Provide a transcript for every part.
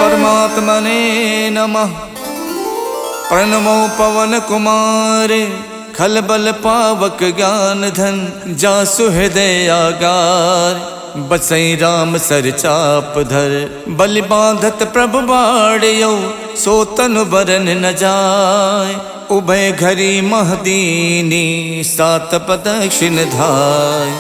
परमात्मने नमः। प्रणमो पवन कुमारे खलबल पावक ज्ञान धन जासु हृदय आगार। बसई राम सर चाप धर बलि बांधत प्रभु बाड़ियो सो तनु बरन न जाय। उभय घरी महदीनी सात प्रदक्षिण धाय।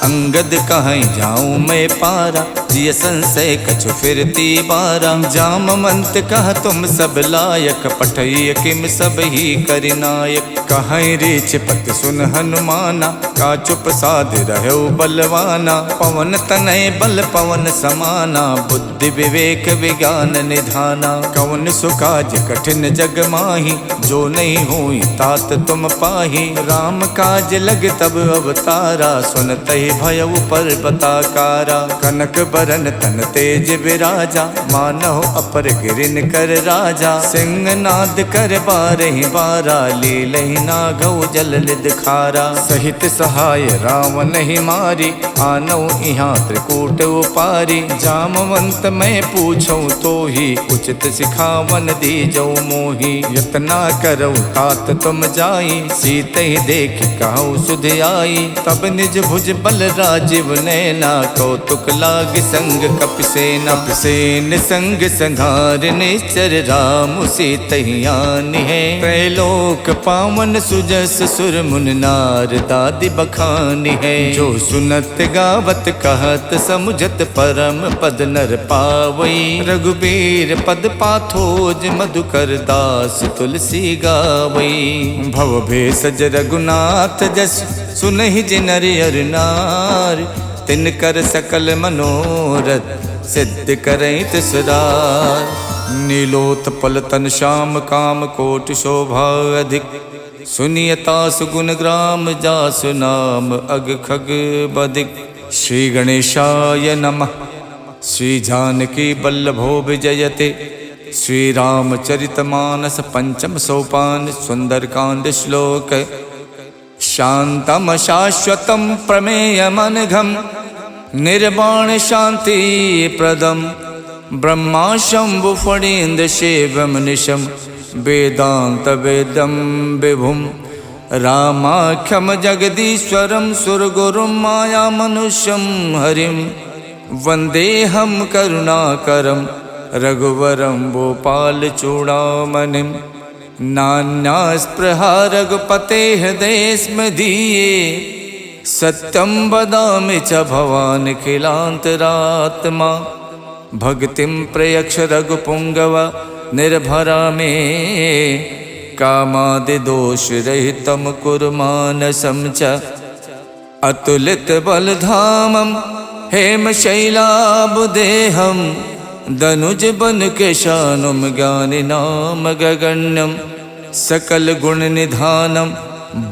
अंगद कहीं जाऊं मैं पारा जिय संशय कछु फिरती बारा। जामवंत कह तुम सब लायक पठय किम सब ही करिनायक। कहीं रीछ पत सुन हनुमाना का चुप साध रहो बलवाना। पवन तनय बल पवन समाना बुद्धि विवेक विज्ञान निधाना। कवन सुकाज कठिन जग माही जो नहीं हुई तात तुम पाही। राम काज लग तब अवतारा सुनते भयउ पर्वताकारा। कनक बरन तन तेज विराजा मानव अपर गिरिन कर राजा। सिंह नाद कर बारहि बारा लीलहि नागौ जल निध खारा। सहित सहाय रावण ही मारी आनौ इहाँ त्रिकूट उपारी। जामवंत मैं पूछूं तो ही उचित सिखावन दीजौ मोही। यतना करौ तात तुम जाई सीते ही देख कहु सुध आई। तब निज भुज बल राजीव नैना कौतुक लाग संग कपिसेना। कपिसेन संग संघार निश्चर राम सीतहियान है। त्रैलोक पावन सुजस सुर मुन नार दादि बखान है। जो सुनत गावत कहत समुझत परम पद नर पावई। रघुबीर पद पाथोज मधुकर दास तुलसी गावई। भव भेषज रघुनाथ जस सुनहि जिनर अर नार। तिन कर सकल मनोरथ सिद्ध करई तिसरार। नीलोत्पल तन श्याम काम कोटि शोभा अधिक। सुनियता सुगुण ग्राम जासु नाम अग खग बदिक। श्री गणेशाय नमः। श्री जानकी बल्लभो विजयते। श्री रामचरितमानस पंचम सोपान सुंदरकांड श्लोक। शांतम शाश्वतम प्रमेयमनघम निर्वाण शांति प्रदम। ब्रह्मा शंभु फणीन्द्र शिवम निशम वेदांत वेदम विभुम। रामाख्यम जगदीश्वरम सुरगुरुम माया मनुष्यम हरिम। वंदेहम करुणाकरम रघुवरम भोपाल चूड़ामणिम। नान्या स्पृहा रघुपते हृदय स्म धीये। सत्यम वदामि च भवान् खिलान्तरात्मा। भक्तिं प्रयक्ष रघुपुंगव निर्भरा मे। कामादि दोष रहितं कुरु मानसं च। अतुलित बलधामं हेमशैलाभदेहं। दनुज बन केशानुम ज्ञानि नाम गगण्यम। सकल गुण निधानम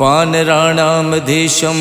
वानराणामधीशम।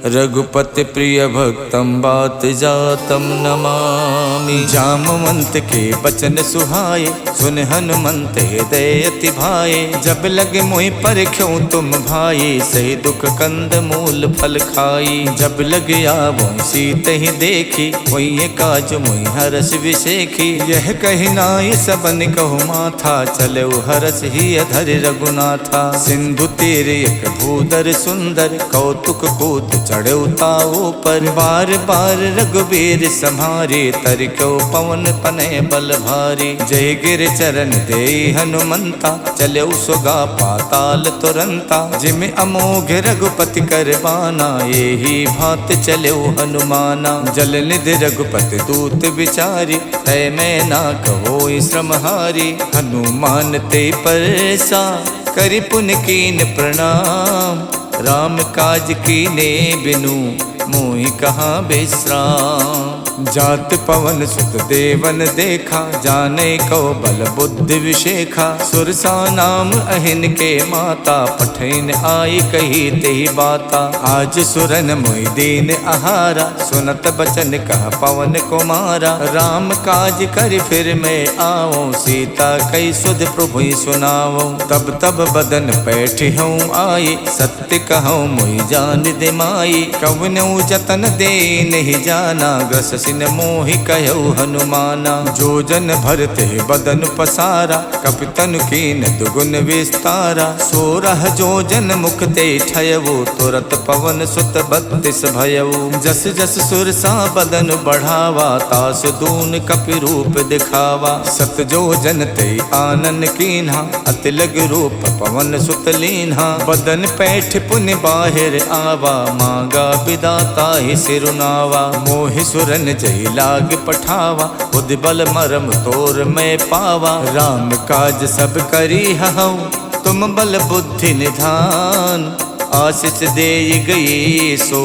रघुपति प्रिय भक्तम बात जातम नमामि। जामवंत के बचन सुहाए सुन हनुमंत हृदय अति भाए। जब लगे मोहि परख्यों तुम भाई सही दुख कंद मूल फल खाई। जब लग आवो सीत ही देखी वही काज मोहि हरस विशेखी। यह कही नाय सबन कहु माथा चले हरस ही अधर रघुनाथा। सिंधु तीर एक भूधर सुंदर कौतुक कूद चढ़े ताओ पर। बार बार रघुबीर सम्हारे तरको पवन तनय बल भारी। जय गिर चरण दे हनुमंता चले सुगा पाताल तुरंता। जिम अमोघ रघुपति कर बाना यही भात चले हनुमाना। जल निधि रघुपति दूत विचारी तय मैं ना कहो श्रमहारी। हनुमान ते परसा करि पुन कीन प्रणाम। राम काज कीने बिनु मोहि कहाँ विश्राम। जात पवन सुत देवन देखा जाने को बल बुद्धि विशेखा। सुरसा नाम अहिन के माता पठैन आई कही तेहि बाता। आज सुरन मोहि दीन आहारा सुनत बचन कह पवन कुमारा। राम काज कर फिर मैं आओ सीता कई सुध प्रभु सुनाओ। तब तब बदन पैठ हूँ आई सत्य कहूँ मोहि जान दिमाई। कवनौ जतन दे नहीं जाना, ग्रस सिन मोहि कहु हनुमाना। जो जन भरते बदन पसारा, कपितन कीन दुगुन विस्तारा। 16 जो जन मुख ते ठयऊ, तुरत पवन सुत 32 भयऊ। जस जस सुरसा बदन बढ़ावा, तास दून कपि रूप दिखावा। 7 जो जन ते आनन कीन्हा, अति लग रूप पवन सुत लीन्हा। बदन पैठ पुनि बाहिर आवा, मांगा विदाता ही सिरुनावा। मोहि सुरन जय लाग पठावा, बुद्धि बल मरम तोर मैं पावा। राम काज सब करी हऊँ, तुम बल बुद्धि निधान। आशीष दे गई सो,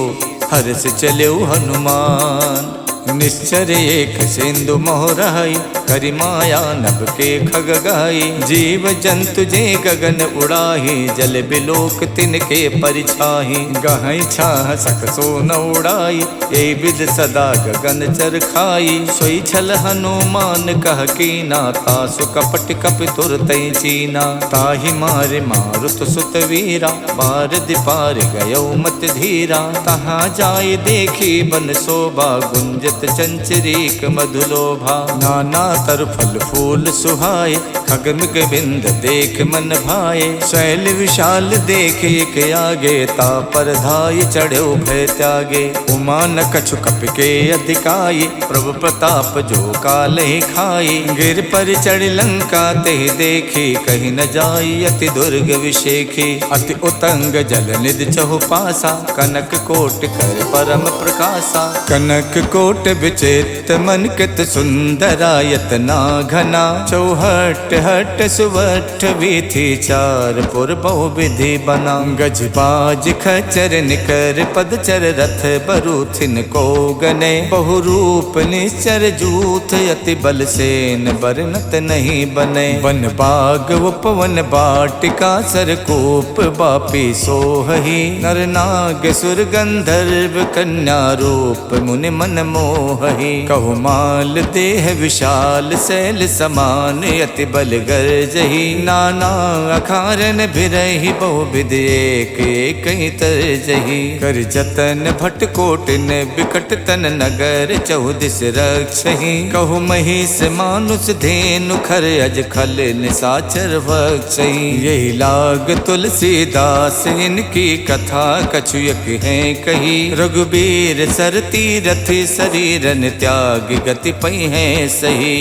हर्ष चले हनुमान। निश्चर एक सिंधु मोहराई, करि माया नभ के खग गाई। जीव जंतु जे गगन उड़ाही, जल बिलोक तिनके परिछाही। गहई छाह सक सो न उड़ाई, ए विद सदा गगन चर खाई। सोई छल हनुमान कह कीना, तासु कपट कपि तुरतै चीना। ताहि मारे मारुत सुत वीरा, बारदि पार गयो मत धीरा। तहाँ जाय देखी बन शोभा, गुंजत चंचरीक मधुलोभा। नाना तर फल फूल सुहाए, खगमिग बिंद देख मन भाए। शैल विशाल देख एक आगे, ता पर धाय चढ़ो भय त्यागे। उमा न कछु कपि के अधिकाई, प्रभु प्रताप जो काल ही खाई। गिर पर चढ़ लंका ते देखी, कहीं न जाई अति दुर्ग विशेखी। अति उतंग जल निधि चहु पासा, कनक कोट कर परम प्रकाशा। कनक कोट विचित्र मन कित सुंदरायत ना घना। चौहट हट सुवठ वीथी, चार पुर बहु विधि बना। गज बाज खचर निकर पदचर, रथ बरूथिन को गने। बहु रूप निश्चर जूथ, अति बल सेन बरनत नहीं बने। वन बाग उपवन बाटिका, सरकूप बापी सोहही। नर नाग सुर गंधर्व, कन्या रूप मुनि मन मोहही। कहु माल देह विशाल, शैल समान अति बल गर्जही। नाना अखारन भिरहि, बहु विधि एक एक तरजही। कर जतन भट कोटिन, बिकट तन नगर चौदिस रक्षही। कहु महिष मानुष धेनु, खर अज खल निसाचर भक्षही। यही लाग तुलसीदास, इनकी कथा कछुयक है कही। रघुबीर सरती रथि, शरीरन त्याग गति पै है सही।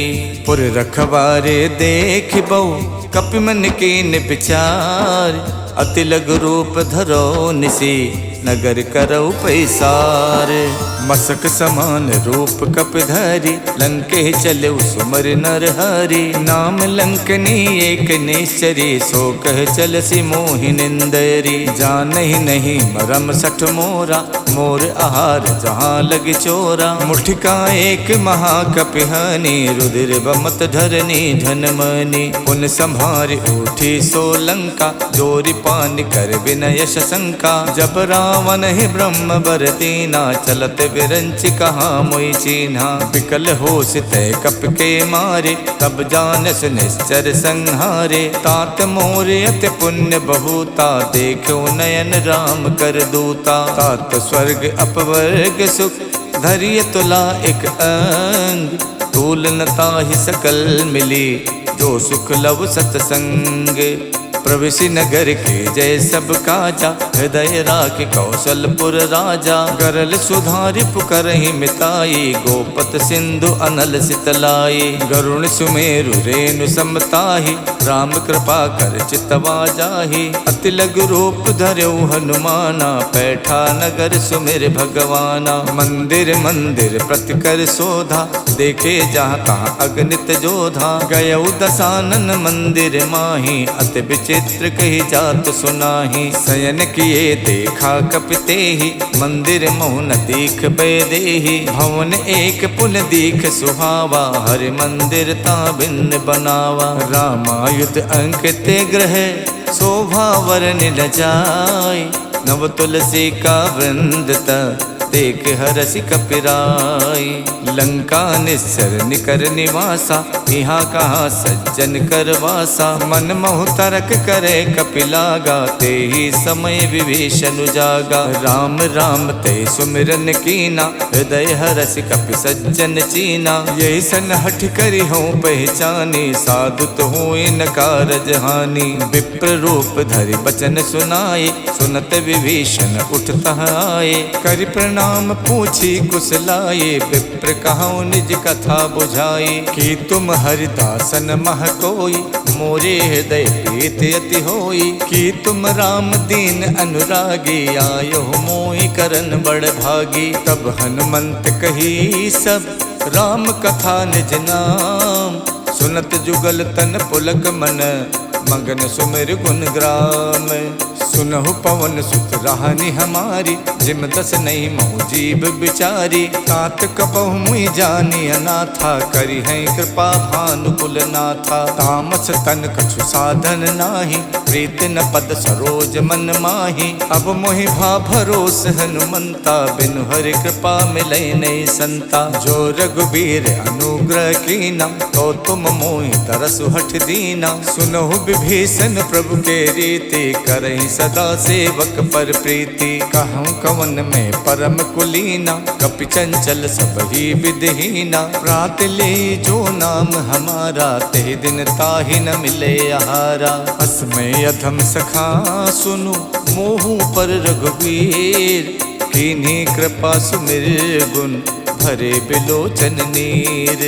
पुर रखवारे देख बहु, कपि मन कीन विचार। अति लघु रूप धरो निसी, नगर करौ पैसार। मसक समान रूप कपिधरि, लंके चले सुमर नर हरि। नाम लंकनी एक निश्चरी, सो कह चलसी मोहि निंदरी। जानहि नहीं मरम सठ मोरा, मोर आहार जहाँ लग चोरा। मुठिका एक महाकपिहानी, रुधिर बमत धरनी धनमनी। पुन संभार उठी सो लंका, जोरि पान कर विनय शंका। जब रावण ही ब्रह्म बर दीना, चलत विरंच कहाँ मोई चीन्हा। विकल होश तय कप के मारे, तब जानस निश्चर संहारे। तात मोर अति पुण्य बहुता, देखो नयन राम कर दूता। तात स्वर्ग अपवर्ग सुख, धरिय तुला एक अंग। तूल न ताहि सकल मिली, जो सुख लव सतसंग। प्रविशि नगर के जय सब काजा, हृदय राख कौशलपुर राजा। गरल सुधारि पुकरहि मिताई, गोपत सिंधु अनल सितलाई। गरुण सुमेरु रेणु समताहि, राम कृपा कर चितवा जाहि। अति लघु रूप धर्यो हनुमाना, पैठा नगर सुमिर भगवाना। मंदिर मंदिर प्रति कर शोधा, देखे जहाँ तहाँ अगणित जोधा। गयौ दसानन मंदिर माही, अति चित्र कही जात सुनाही। शयन किए देखा कपिते ही, मंदिर मोहन दीख बेदेही। भवन एक पुन दीख सुहावा, हरि मंदिर ता भिन्न बनावा। रामायुध अंकित ग्रह, शोभा वरन न जाय। नव तुलसी का वृंद देख हरसि कपिराई। लंका निस्सर निकर निवासा, यहाँ कहाँ सज्जन कर वासा। मन मोह तरक करे कपिलागा, ते ही समय विभीषण जागा। राम राम ते सुमिरन कीना, हृदय हरसि कपि सज्जन चीना। यही सन हठ करी हो पहचानी, साधु तो हुए न कारज हानि। विप्र रूप धरि बचन सुनाए, सुनत विभीषण उठता आए। करि प्रणाम पूछी कुशलाए, विप्र कहूँ निज कथा बुझाए। कि तुम हरिदासन मह कोई, मोरे हृदय प्रीत अति होई। कि तुम राम दीन अनुरागी, आयो मोहि करन बड़ भागी। तब हनुमंत कही सब, राम कथा निज नाम। सुनत जुगल तन पुलक मन, मगन सुमिर गुण ग्राम। सुनहु पवन सुत राहनि हमारी, जिम दस नहीं मोह जीव बिचारी। तात कपहु मुई जानी अनाथा, करी है कृपा भानुकुल नाथा। तामस तन कछु साधन नाही, प्रीत न पद सरोज मन माही। अब मोहि भा भरोस हनुमंता, बिनु हरि कृपा मिलै नहीं संता। जो रघुबीर अनुग्रह कीना, तो तुम मोहि तरसु हठ दीना। सुनहु विभीषण प्रभु के रीति, करहि सदा सेवक पर प्रीति। कहूँ कवन में परम कुलीना, कपि चंचल सब ही विधहीना। प्रात ले जो नाम हमारा, ते दिन ताहि न मिले आहारा। असमय अधम सखा सुनु, मोहु पर रघुवीर। कीन्ही कृपा सुमिर गुण, भरे बिलोचन नीर।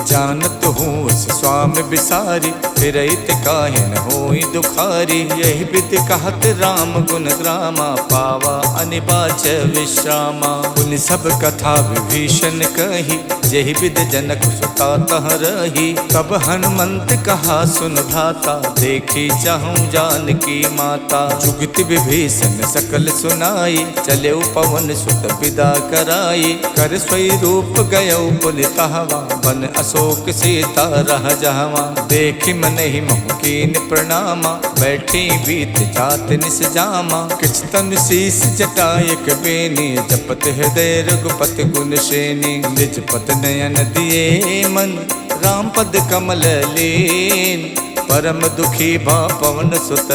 जानत हूँ उस स्वामी बिसारी, फिरैत काहे न होई दुखारी। यही विधि कहत राम गुण ग्रामा, पावा अनिबाच विश्रामा। पुनि सब कथा विभीषण कही, यही विधि जनक सुता तह रही। तब हनुमंत कहा सुन भ्राता, देखी चाहूँ जानकी माता। जुगत विभीषण सकल सुनाई, चले पवन सुत विदा कराई। कर स्वई रूप गयो पुनितहवा, बन अशोक सीता रह जहवा। देखि मन ही मोह कीन प्रणामा, बैठी बीत जात निस जामा। किछ तन शीस जटायक बेनी, जपत हृदय रघुपति गुण श्रेणी। निज पत नयन दिए मन, राम पद कमल लीन। परम दुखी भा पवन सुत,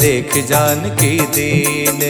देख जानकी दीन।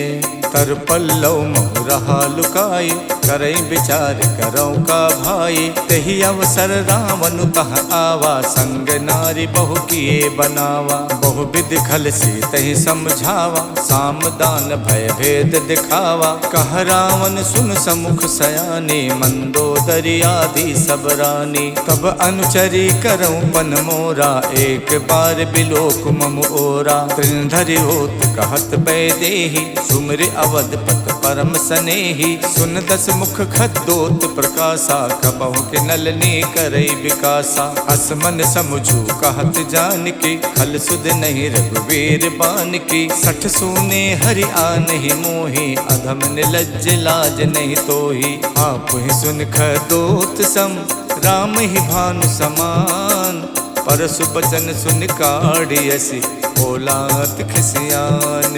तर पल्लव मोह रहा लुकाई, करई विचार करौ का भाई। तही अवसर रावण तह आवा, संग नारी बहु किए बनावा। बहु विधि खल सी तही समझावा, साम दान भय भेद दिखावा। कह रावण सुन समुख सयानी, मंदोदरी आदि सब रानी। तब अनुचरी करौ पन मोरा, एक बार बिलोक मम ओरा। त्रिनधरि होत कहत बैदेही, सुमिर अवधपत परम सनेही। सुन दस मुख खद्दोत प्रकाशा, कबहु के नलनी करई विकासा। असमन समझू कहत जानकी, खल सुध नहीं रघुवीर बानकी। सठ सूने हरि आनहि मोहि, अधम निलज्ज लाज नहीं तोहि। आप ही सुन खद्दोत सम, राम ही भानु समान। परसु बचन सुन काढ़ियसि, बोलात खिसियान।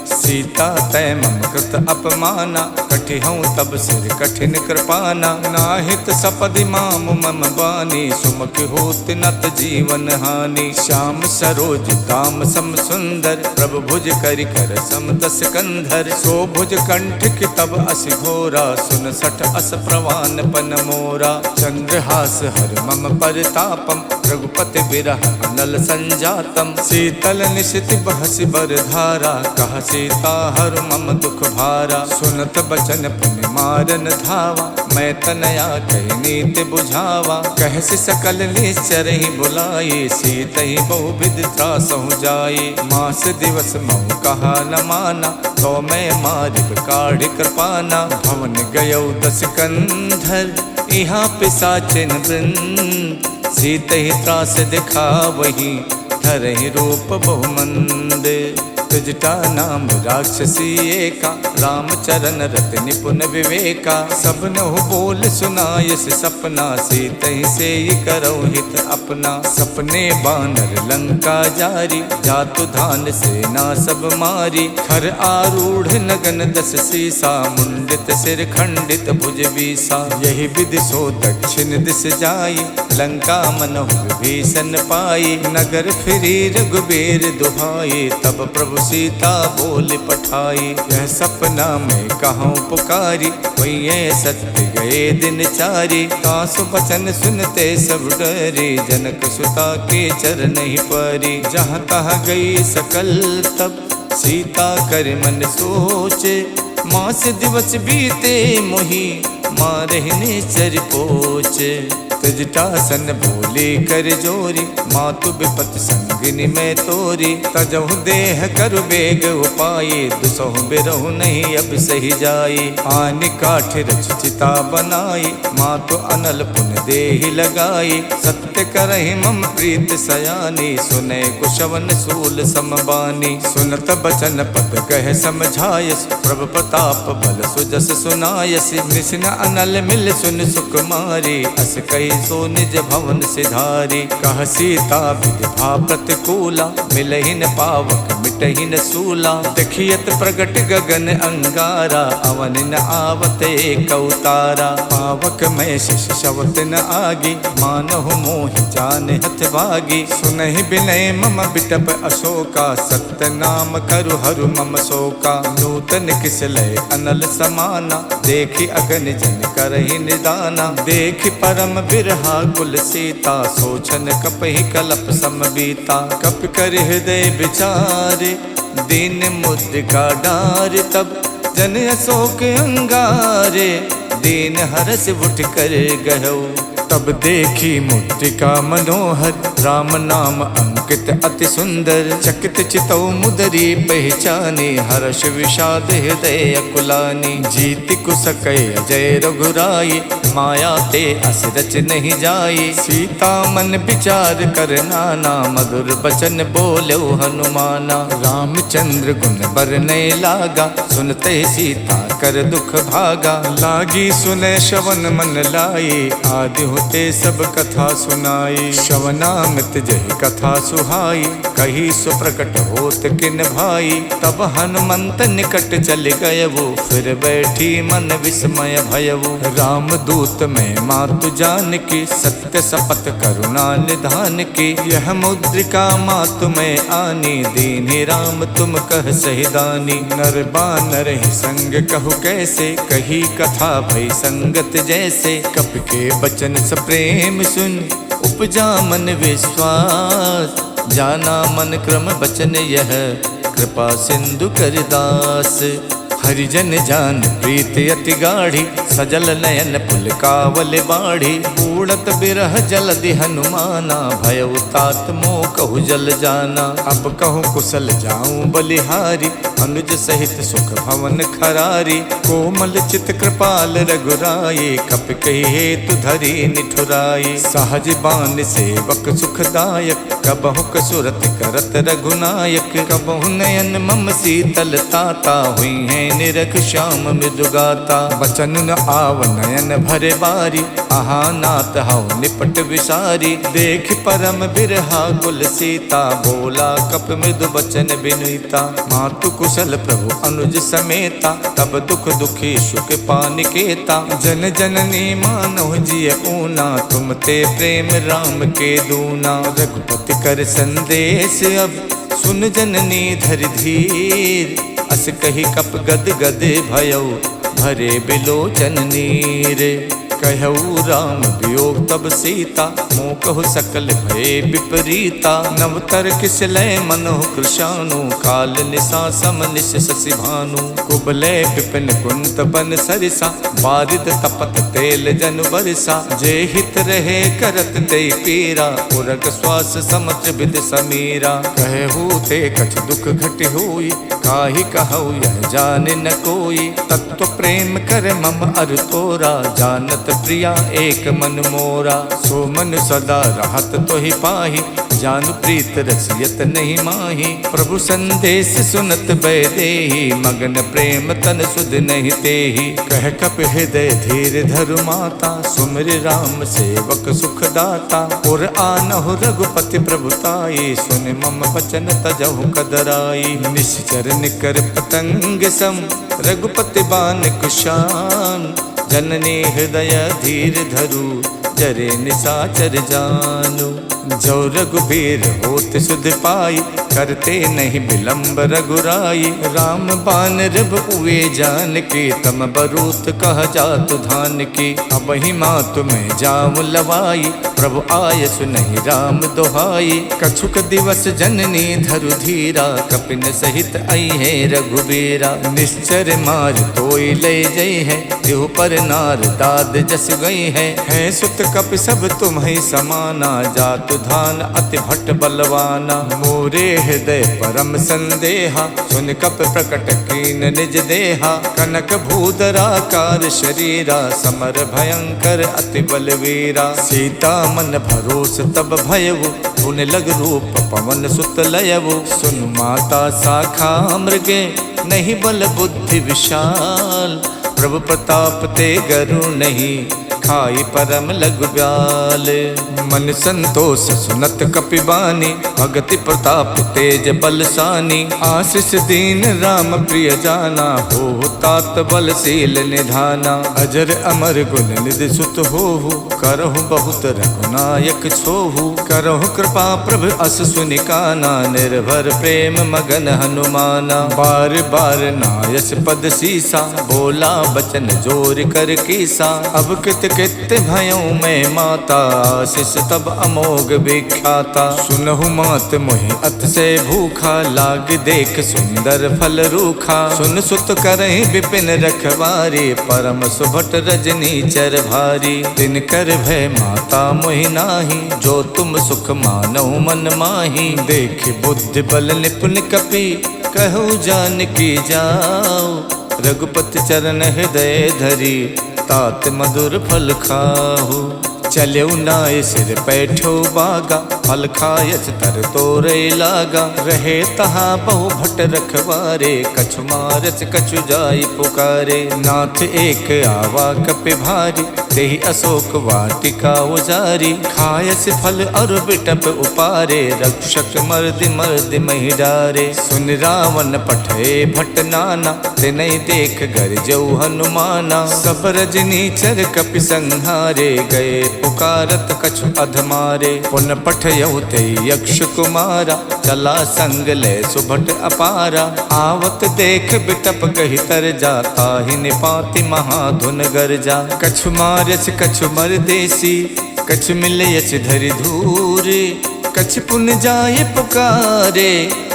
सीता तय मम कृत अपमाना, कठिहऊँ तब सिर कठिन कृपाना। नाहित सपदि माम मम बानी, सुमुख होत नत जीवन हानि। श्याम सरोज दाम सम सुंदर, प्रभु भुज करि कर सम दस कंधर। सो भुज कंठ की तब असि घोरा, सुन सठ अस प्रवान पन मोरा। चंद्रहास हर मम परितापम, रघुपति बिरह अनल संजातम। शीतल निशित बहसि बर धारा, कह सीता हर मम दुख भारा। सुनत बचन पुनि मारन धावा, मैं तनया कही नीति बुझावा। कहसि सकल निश्चर ही बुलाई, सीत ही बहु विधि त्रासहु जाई। मास दिवस महु कहा न माना, तो मैं मारिब काढ़ि कृपाना। भवन गयो दस कंधर, यहाँ पिशाचिन वृंद। सीत ही त्रास दिखा वही, धरहि रूप बहुमंद। जटा नाम राक्षसी एका, रामचरण रत निपुण विवेका। सबनहु बोल सुनायस सपना, सीतहि से करौ हित अपना। सपने बानर लंका जारी, जातु धान सेना सब मारी। खर आरूढ़ नगन दस सीसा, मुंडित सिर खंडित भुज बीसा। यही विधि सो दक्षिण दिस जाई, लंका मनहु विभीषण पाई। नगर फिरी रघुबीर दुहाई, तब प्रभु सीता बोल पठाई। यह सपना में कहूँ पुकारी, वही सत्य गए दिन चारी। कासु बचन सुनते सब डरी, जनक सुता के चरण ही परी। जहाँ तहाँ गई सकल तब, सीता कर मन सोचे। मास दिवस बीते मोही, मारहिने चर पोचे। तजटासन बोले कर जोरी, मातु विपत संगिनी में तोरी। तजहु देह कर बेग उपाये, दुसहु बिरहु नहीं अब सही जाई। आनि काठ रच चिता बनाई, मातु अनल पुन देहि लगाई। सत्य करहि मम प्रीत सयानी, सुने कुशवन सूल समबानी। सुनत बचन पद कह समझायस, प्रभु प्रताप बल सुजस सुनायस। निसिन अनल मिल सुन सुकुमारी, अस कही सो निज भवन सिधारी। कह सीता विधि प्रतिकूला, मिलहि न पावक मिटहि न सूला। देखियत प्रगट गगन अंगारा, अवन न आवत एक अवतारा। पावक में शिष शवत न आगी, मानहु मोहि जान हथ भागी। सुनहि बिनय मम बिटप अशोका, सत्य नाम करु हरु मम शोका। नूतन किसलय अनल समाना, देखि अगन जन करहि निदाना। देखि परम बिरहा कुल सीता, सोचन कपहि कलप समबीता। कप कर हृदय विचारे, दीन मुद्रिका डार। तब जन अशोक अंगारे, दीन हरस उठ कर गहौ। तब देखी मुद्रिका मनोहर, राम नाम अंकित अति सुंदर। चकित चितौ मुदरी पहचानी, हर्ष विषाद हृदय अकुलानी। जीति कुसकय अजय रघुराई, माया ते अस रच नहीं जाई। सीता मन विचार कर नाना, मधुर बचन बोलो हनुमाना। रामचंद्र गुण बरनय लागा, सुनते सीता कर दुख भागा। लागी सुने श्रवण मन लाई, आदि होते सब कथा सुनाई। श्रवणामृत जहि कथा सुहाई, कही सुप्रकट होत किन भाई। तब हनुमंत निकट चल गयवो, फिर बैठी मन विस्मय भयवो। राम दूत में मातु जान की, सत्य शपथ करुणा निधान की। यह मुद्रिका मातु में आनी, दीन्हि राम तुम कह सहिदानी। नर बानर ही संग कहु कैसे, कही कथा भई संगत जैसे। कप के बचन स प्रेम सुन, उपजा मन विश्वास। जाना मन क्रम बचन यह, कृपा सिंधु कर दास। हरिजन जान प्रीत अति गाढ़ी, सजल नयन पुलकावल बाढ़ी। उड़त बिरह जलधि हनुमाना, भयउ तात मोह कहु जल जाना। अब कहूँ कुशल जाऊं बलिहारी, अनुज सहित सुख भवन खरारी। कोमल चित कृपाल रघुराई, कप कही हेतु धरी निठुराई। सहज बान सेवक सुखदायक, कबहु कसुरत करत रघुनायक। कबहु नयन मम शीतल ताता, हुई है निरख श्याम मृदुगाता। बचन न आव नयन भरे बारी, आहा नाथ हऊ निपट विसारी। देख परम बिरहा कुल सीता, बोला कप मृदु बचन बिनुता। मातु कुशल प्रभु अनुज समेता, तब दुख दुखी सुख पानिकेता। जन जननी मानव जिय ऊना, तुम ते प्रेम राम के दूना। रघुपति कर संदेश अब, सुन जननी धर धीर। अस कही कप गद गद भयउ, भरे बिलोचन नीर। कहऊ राम वियोग तब सीता, मोह कहु सकल भय विपरीता। नवतर किसलय मनोह कृशानु, काल निशा सम निश शशि भानु। कुबलय विपिन कुंत बन सरिसा, बारिद तपत तेल जन बरसा। जे हित रहे करत ते पीरा, उरग श्वास समुद्र विद समीरा। कहू ते कछ दुख घट होई, काहि कहऊ यह जाने न कोई। तत्व प्रेम कर मम अर तोरा, जानत प्रिया एक मन मोरा। सो मन सदा रहत तो ही पाही, जानु प्रीत रसियत नहीं माही। प्रभु संदेश सुनत बैदेही, मगन प्रेम तन सुध नहीं तेही। कह कप हृदय धीर धरु माता, सुमिर राम सेवक सुख दाता। और आनहु रघुपति प्रभुताई, सुन मम बचन तजहु कदराई। निश्चर निकर पतंग सम, रघुपति बान कुशान। जननी हृदय धीर धरु, जरे निसाचर जानु। जो रघुबीर होत सुध पाई, करते नहीं विलंब रघुराई। राम बान रब उए जान की, तम बरूत कह जातु धान की। अब ही माँ तुम्हें जाऊं लवाई, प्रभु आय सुनहि राम दोहाई। कछुक दिवस जननी धरु धीरा, कपिन सहित आई है रघुबीरा। निश्चर मार तोई ले जई है, देहु पर नार दाद जस गई है। सुत कप सब तुम्हें समाना, जातु धान अति भट्ट बलवाना। मोरे हृदय परम संदेहा, सुन कप प्रकट कीन निज देहा। कनक भूधराकार शरीरा, समर भयंकर अति बलवीरा। सीता मन भरोस तब भयउ, पुन लग रूप पवन सुत लयउ। सुन माता शाखा मृगे, नहीं बल बुद्धि विशाल। प्रभु प्रताप ते गरु नहीं, खाई परम लघु ब्याल। मन संतोष सुनत कपिबानी, भगति प्रताप तेज बलसानी। आशीष दीन राम प्रिय जाना, हो तात बलशील निधाना। अजर अमर गुण निधि सुत होहु, करहु बहुत रघुनायक छोहु। करहु कृपा प्रभु अस सुनिकाना, निर्भर प्रेम मगन हनुमाना। बार बार नायस पद सीसा, बोला बचन जोर कर कीसा। अब कित कित भयऊ मैं माता, आशीष तब अमोघ विख्याता। सुनहु मात मोहि अत से भूखा, लाग देख सुंदर फल रूखा। सुन सुत करहि विपिन रखवारी, परम सुभट रजनी चर भारी। तिन कर भय माता मोहि नाही, जो तुम सुख मानहु मन माही। देख बुद्धि बल निपुण कपि, कहु जानकी जाओ। रघुपति चरण हृदय धरी, तात मधुर फल खाहु। चलऊ नाय सिर पैठो बागा, फल खायच तर तोरे लागा। रहे तहा बहु भट रखवारे, कछु मारच कछु जाई पुकारे। नाथ एक आवा कपि भारी, देहि अशोक वाटिका उजारी। खायस फल और बिटप उपारे, रक्षक मर्दि मर्दि महि डारे। सुन रावण पठे भट नाना, तिनहि देख गरजऊ हनुमाना। सब रजनीचर कपि संहारे, गए पुकारत कछु अधमारे। पुन पठयऊ ते यक्ष कुमारा, चला संग ले सुभट अपारा। आवत देख बिटप कहि तर जाता, ही निपाति महाधुन गरजा। कछु मारच कछु मरदेसी, कछु मिलयच धरि धूरे। कछु पुन जाय पुकारे,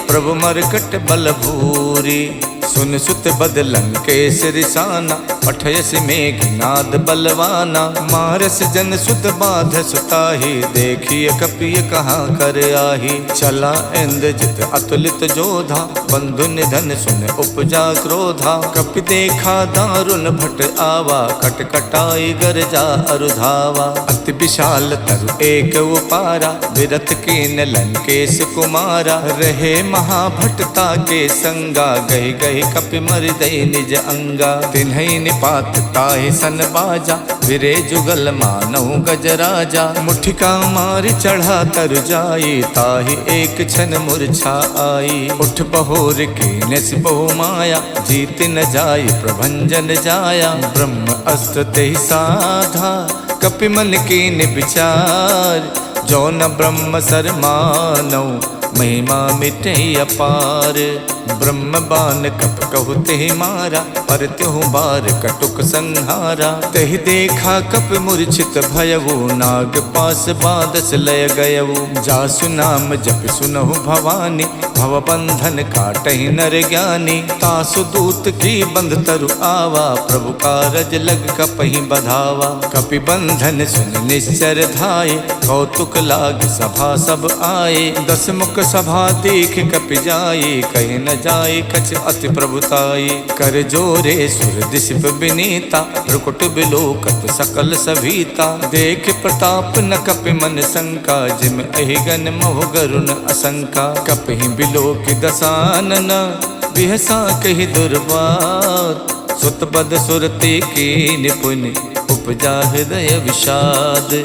प्रभु मरकट बल भूरी। सुन सुत बदलन के सिरसाना, पठयस मेघनाद बलवाना। मारस जन सुत बाध सुताही, देखिए कपिय कहाँ कर आही। चला इंद्रजित अतुलित जोधा, बंधु निधन सुन उपजा क्रोधा। कपि देखा दारुण भट आवा, कटकटाई गरजा अरुधावा। अति विशाल तरु एक उपारा, विरथ कीन लंकेश कुमारा। रहे महाभटता के संगा, गहि गहि कपि मर दई निज अंगा। तिन्हई निपात ताहि सन बाजा, विरे जुगल मानहु गजराजा। मुठिका मार चढ़ा तर जाई, ताहि एक क्षण मूर्छा आई। उठ बहोर कीने बहु माया, जीत न जाय प्रभंजन जाया। ब्रह्म अस्त्र तेहि साधा, कपि मन कीन विचार। जो न ब्रह्म सर मानौ, महिमा मिटे अपार। ब्रह्म बान कप कहु तेहि मारा, पर त्यों बार कटुक संहारा। तेहि देखा कप मूर्छित भयउ, नाग पास बादस लय गयउ। जासु नाम जप सुनहु भवानी, भव बंधन काटहि नर ज्ञानी। तासु दूत की बंध तरु आवा, प्रभु कारज लग कपहि बधावा। कपि बंधन सुन निश्चर धाये, कौतुक लाग सभा सब आए। 10 मुख सभा देख कपि जाए, कहीं न जाए कछ अति प्रभुताई। कर जोरे सुर दिशप विनीता, प्रकुट बिलोकत सकल सभीता। देख प्रताप न कपि मन शंका, जिम अहिगन मोह गरुण असंका। कपि बिलोक दसानन, बिहसा कहि दुर्बात। सुत बद सुरते की निपुण, उपजा हृदय विषाद।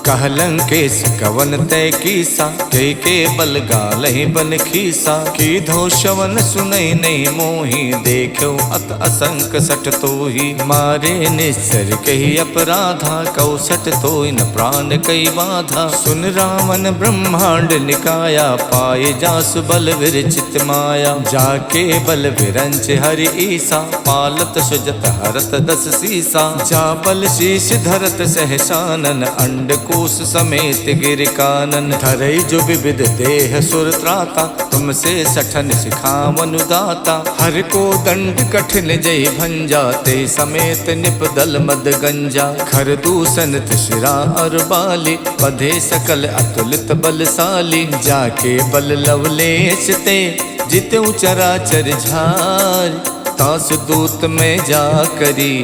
कहलंकेश कवन तय कीसा, के बल गालहि बन खीसा। की धो शवन सुनई नहीं मोही, देखो अत असंक सट तोही। मारे निश्चर कही अपराधा, कौसट तोय न प्राण कई बाधा। सुन रावण ब्रह्मांड निकाया, पाए जासु बल विरचित माया। जाके बल विरंच हरि ईसा, पालत सुजत हरत 10 सीसा। जा बल शीश धरत सहसानन, अंड कोश समेत गिर कानन। धरई जो विविध देह सुर त्राता, तुमसे सठन सिखावन दाता। हर को दंड कठिन जय भंजा, ते समेत निप दल मद गंजा। खर दूषण शिरा और बाली, बधे सकल अतुलित बलशाली। जाके बल लवलेश ते, जितु चराचर झार। तासु दूत में जा करी,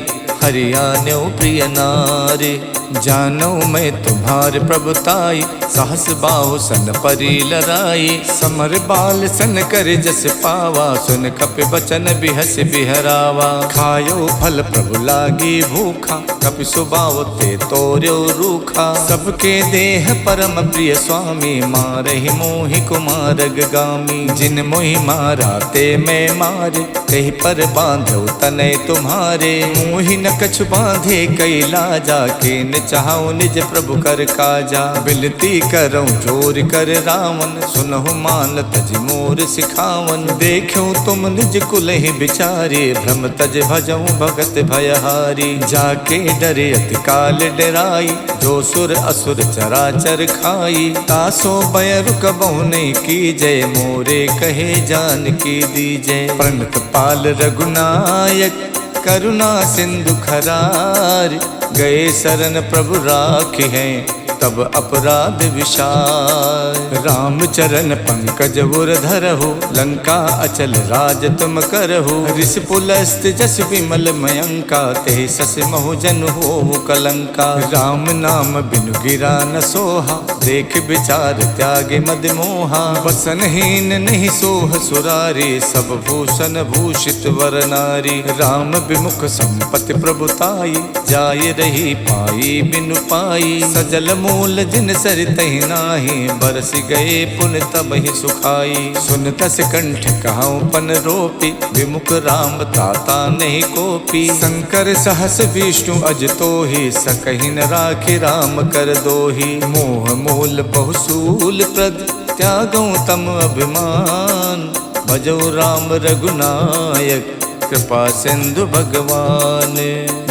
हरियाण्यो प्रिय नारी। जानो मैं तुम्हार प्रभुताई, सहस बाहु सन परी लराई। समर बाल सन कर जस पावा, सुन कपि बचन बिहस बिहरावा। खायो फल प्रभु लागी भूखा, कपि सुबाव ते तोर्यो रूखा। सबके देह परम प्रिय स्वामी, मारहि मोहि कुमारग गामी। जिन मोहि मारा ते मैं मारे, कहीं पर बांधो तनय तुम्हारे। मोहि न कछु बांधे कई लाजा, के न चाहूं निज प्रभु कर काजा। बिनती करऊं जोर कर रावण, सुनहु मान तज मोर सिखावन। देखूं तुम निज कुल ही बिचारे, भ्रम तज भजऊं भगत भयहारी। जाके डरे अति काल डराई, जो सुर असुर चराचर खाई। तासो भय रुकबहु नहीं कीजय, मोरे कहे जान की दीजय। प्रणत पाल रघुनायक, करुणा सिंधु खरार। गए शरण प्रभु राखे हैं, तब अपराध विशाल। राम चरण पंकज उर धरहु, लंका अचल राज तुम करहु। ऋषि पुलस्त जस विमल मयंका, ते सस महु जन हो कलंका। राम नाम बिनु गिरा न सोहा, देख विचार त्यागे मद मोहा। वसनहीन नहीं सोह सुरारी, सब भूषण भूषित वर नारी। राम विमुख संपत्ति प्रभुताई, जाय रही पाई बिनु पाई। सजल मूल जिन सरितहि नाही, बरस गए पुन तब ही सुखाई। सुन तस कंठ कहाऊं पन रोपी, विमुख राम ताता नहीं कोपी। शंकर सहस विष्णु अज तोहि, सकहि न राखि राम कर दोहि। मोह मूल बहुसूल प्रद, त्यागऊं तम अभिमान। भजो राम रघुनायक, कृपा सिंधु भगवान।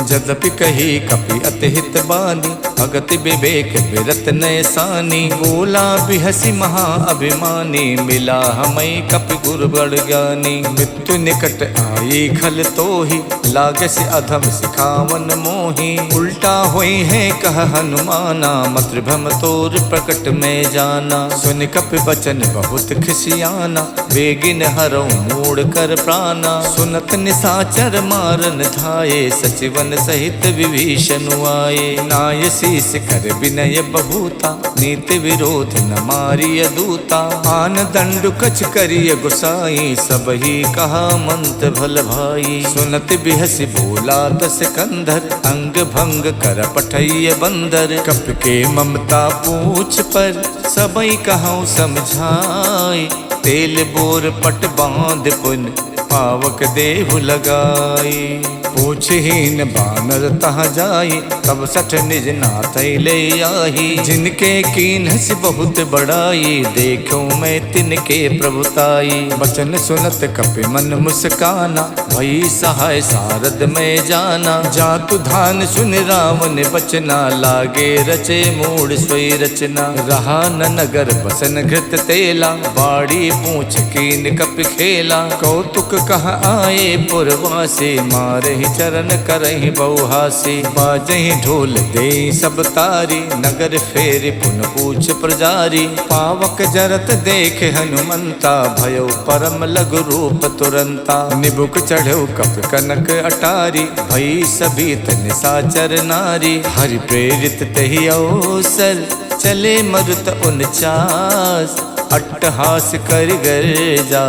जदपि कही कपि अति हित बानी, भगति विवेक बिरत नयसानी। बोला बिहसी महा अभिमानी, मिला हमें कपि गुरु बड़ ज्ञानी। मृत्यु निकट आई खल तोहि, लागस अधम सिखावन मोहि। उल्टा होई है कह हनुमाना, मातृभ्रम तोर प्रकट में जाना। सुन कपि बचन बहुत खिसियाना, बेगिन हरऊं मूड़ कर प्राणा। सुनत निसाचर मारन धाये, सचिवन सहित विभीषण आए। नाय शीस कर विनय बहुता, नीति विरोध न मारिय दूता। आन दंडु कछ करिय गुसाई, सब ही कहा मंत भल भाई। सुनत बिहसी बोला 10 कंधर, अंग भंग कर पठैय बंदर। कप के ममता पूछ पर, सबई कहूँ समझाई। तेल बोर पट बांध पुन, पावक देहु लगाई। पूछहीन बानर तहाँ जाई, तब सठ निज नाथ ले आही। जिनके कीन्हस बहुत बड़ाई, देखूं मैं तिनके प्रभुताई। बचन सुनत कपि मन मुस्काना, भई सहाय सारद में जाना। जा मातु धान सुन रावण बचना, लागे रचे मूड सोई रचना। रहा न नगर बसन घृत तेला, बाड़ी पूछ कीन कप खेला। कौतुक कह आए पुरवासी, मारहि चरण करहि बहुहासी। बाजहि ढोल दे सब तारी, नगर फेरि पुन पूछ प्रजारी। पावक जरत देख हनुमंता, भयो परम लघु रूप तुरंता। निबुक चढ़ो कप कनक अटारी, भई सभीत निसाचर नारी। हरि प्रेरित तहि अवसर, चले मरुत 49। अट्टहास कर गर्जा,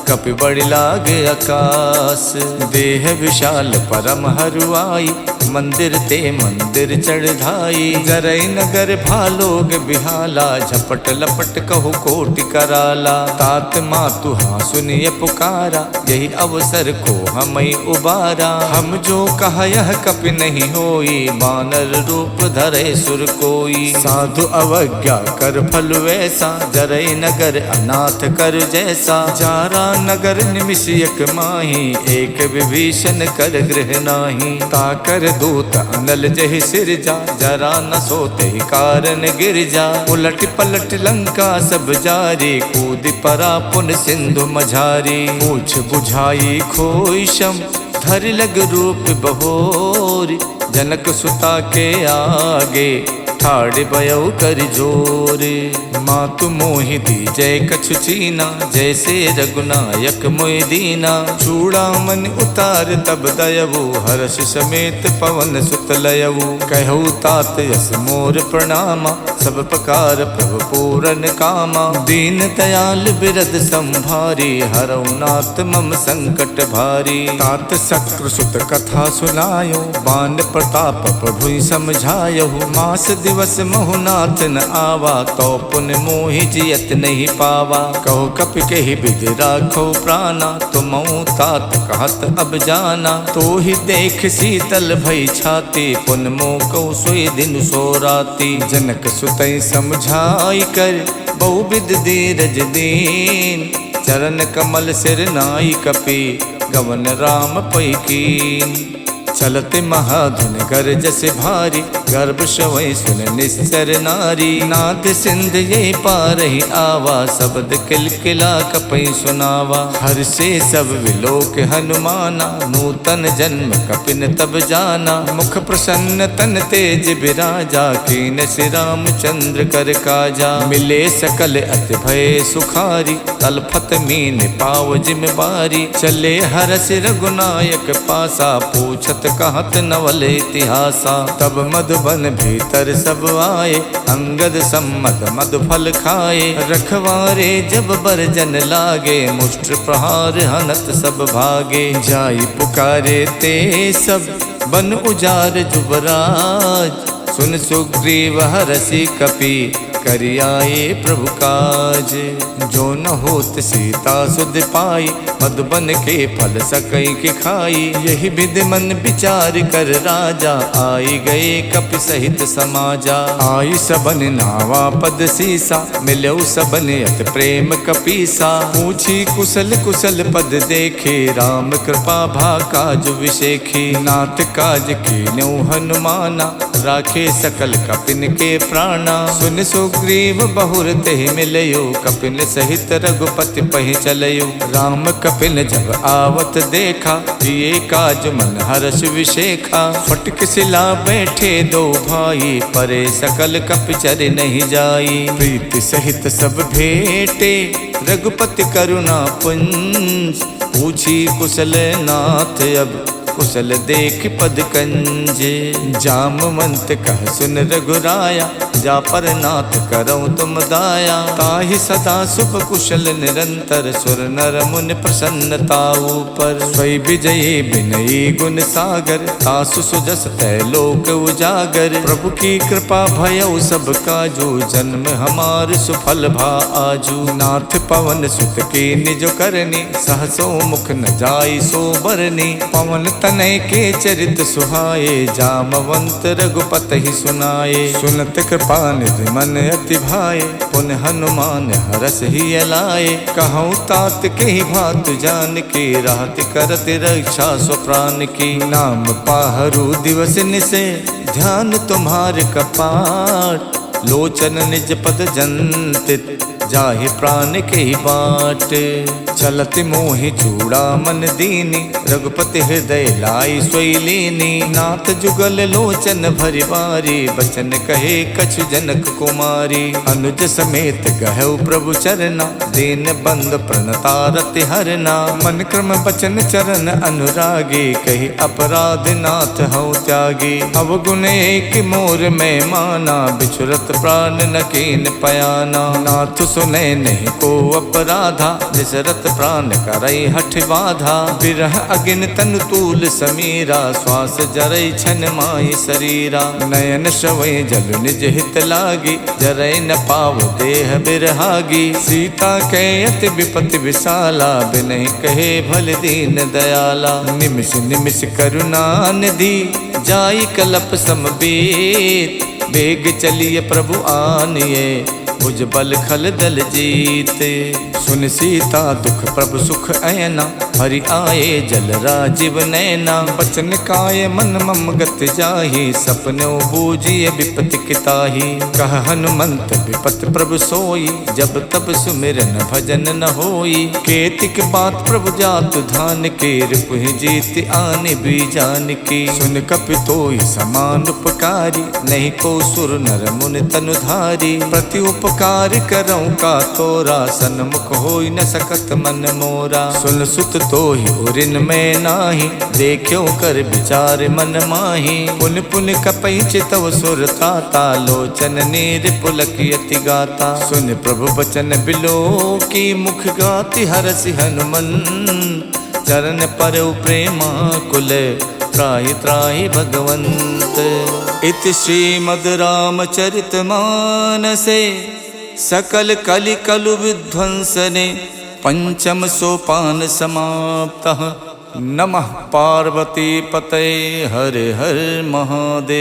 कपि बड़ लाग आकाश। देह विशाल परम हरुआई, मंदिर ते मंदिर चढ़ाई। जरई नगर भालोग बिहाला, झपट लपट कहु कोटि कराला। तात मातु हाँ सुनिय पुकारा, यही अवसर को हमई उबारा। हम जो कहा यह कपि नहीं होई, बानर रूप धरे सुर कोई। साधु अवज्ञा कर फल वैसा, जरई नगर अनाथ कर जैसा। जारा नगर निमिषयक माही, एक विभीषण कर गृह नाही। ताकर दूत अनल जहि सिरजा, जरा न सोते कारण गिर जा। उलट पलट लंका सब जारी, कूद परा पुन सिंधु मझारी। पूछ बुझाई खोई शम, धर लग रूप बहोर। जनक सुता के आगे, ठाड़ बयऊ कर जोरे। मातु मोहि दीजय कछु चीना, जैसे रघुनायक मोहि दीना। चूड़ामन उतार तब दयवु, हर्ष समेत पवन सुत लयवु। कहु तात यस मोर प्रणामा, सब प्रकार प्रभु पूरन कामा। दीन दयाल बिरद संभारी, हरऊ नाथ मम संकट भारी। तात शक्रु सुत कथा सुनायो, बान प्रताप प्रभु समझायो। मास दिवस महुनाथ न आवा, तो पुन मोहि जियत नहीं पावा। कहो कपि कहि विधि राखो प्राणा, तुम तात कहत अब जाना। तो ही देख शीतल भई छाती, पुन मोह कौ सोई दिन सो राती। जनक सुतई समझाई कर, बहुविध धीरज दीन। चरण कमल सिर नाई कपि, गवन राम पै कीन। चलते महाधुन गरजस भारी, गर्भ शवै सुन निस्तर नारी। नाद सिंध ये पारहि आवा, शब्द किलकिला कपै सुनावा। हर से सब विलोक हनुमाना, नूतन जन्म कपिन तब जाना। मुख प्रसन्न तन तेज बिराजा, कीन श्री रामचंद्र कर काजा। मिले सकल अति भय सुखारी, तलफत मीन पाव जिम बारी। चले हरस रघुनायक पासा, पूछत कहत नवल इतिहासा। तब मधुबन भीतर सब आए, अंगद सम्मत मधु फल खाए। रखवारे जब बरजन लागे, मुष्ट प्रहार हनत सब भागे। जाई पुकारे ते सब, बन उजार जुबराज। सुन सुग्रीव हरषि कपि, करियाए प्रभु काज। जो न होत सीता सुध पाई, मधुबन के फल सकई के खाई। यही विधि मन विचार कर राजा, आई गए कपि सहित समाजा। आई सबन नावा पद सीसा, मिलऊ सबन अत प्रेम कपीसा। पूछी कुशल कुशल पद देखे, राम कृपा भा काज विशेखी। नाथ काज कीन्यौ हनुमाना, राखे सकल कपिन के प्राणा। सुन सुग्रीव बहुर तेहि मिलयो, कपिन सहित रघुपति पहि चलयो। राम कपिन जब आवत देखा, जिए काज मन हर्ष विशेखा। फटक सिला बैठे दो भाई, परे सकल कपि चर नहीं जाई। प्रीति सहित सब भेटे, रघुपति करुणा पुंज। पूछी कुशल नाथ अब, कुशल देख पद कंजे। जामवंत कह सुन रघुराया, जा पर नाथ करऊँ तुम दाया। ताहि सदा शुभ कुशल निरंतर, सुर नर मुनि प्रसन्नता ऊपर। स्वै विजयी विनयी गुण सागर, तासु सुजस तै लोक उजागर। प्रभु की कृपा भयउ सब काजू, जन्म हमार सुफल भा आजू। नाथ पवन सुत की निज करनी, सहसो मुख न जाई सो बरनी। पवन तनय के चरित सुहाए, जामवंत रघुपत ही सुनाए। सुनत कृपा निधि मन अति भाए, पुन हनुमान हरस ही अलाए। कहूँ तात के ही भात जान के, राहत करत रक्षा स्व प्राण की। नाम पाहरु दिवस निसे, ध्यान तुम्हारे कपाट। लोचन निज पद जंतित, जाहि प्राण के ही बाट। चलत मोहि चूड़ा मन दीनी, रघुपति हृदय लाई सोई लीनी। नाथ जुगल लोचन भरि बारी, बचन कहे कछु जनक कुमारी। अनुज समेत गहु प्रभु चरना, दीन बंद प्रणतारति हरना। मन क्रम बचन चरण अनुरागी, कही अपराध नाथ हऊँ त्यागी। अवगुण एक मोर में माना, बिछुरत प्राण न कीन पयाना। नाथ सुने नहीं को अपराधा, निसरत प्राण करई हठ बाधा। बिरह अगिन तनु तूल समीरा, श्वास जरई छन माई शरीरा। नयन श्रवै जल निज हित लागी, जरई न पाव देह बिरहागी। सीता के अति विपति विशाला, बिनहि कहे भल दीन दयाला। निमिष निमिष करुणा निधि, जाई कलप समबीत। बेग चलिए प्रभु आनिए, भुज बल खल दल जीते। सुन सीता दुख प्रभु सुख ऐना, हरि आए जल राजीव नैना। बचन काय मन मम गत जाहि, सपनो बूझिए विपति किताहि। कह हनुमंत विपत प्रभु सोई, जब तब सुमिरन भजन न होई। केतिक बात प्रभु जातु धान के, रिपुहि जीत आने भी जान की। सुन कपितोई समान उपकारी, नहीं को सुर नर मुनि तनुधारी। प्रति उपकार करऊँ का तोरा, सन्मुख होई न सकत मन मोरा। सुन सुत तो ही उरिन में नाही, देखो कर विचार मन माही। पुन पुन कपई चितव सुर ताता, लोचन नीर पुलक यति गाता। सुन प्रभु बचन बिलो की, मुख गाति हरसि हनुमंत। चरण पर प्रेमा कुल, त्राहि त्राहि भगवंत। इति श्रीमद् रामचरित मानसे, सकल कलि कलु विध्वंसने। पंचम सोपान समाप्तः। नमः पार्वती पतये, हर हर महादेव।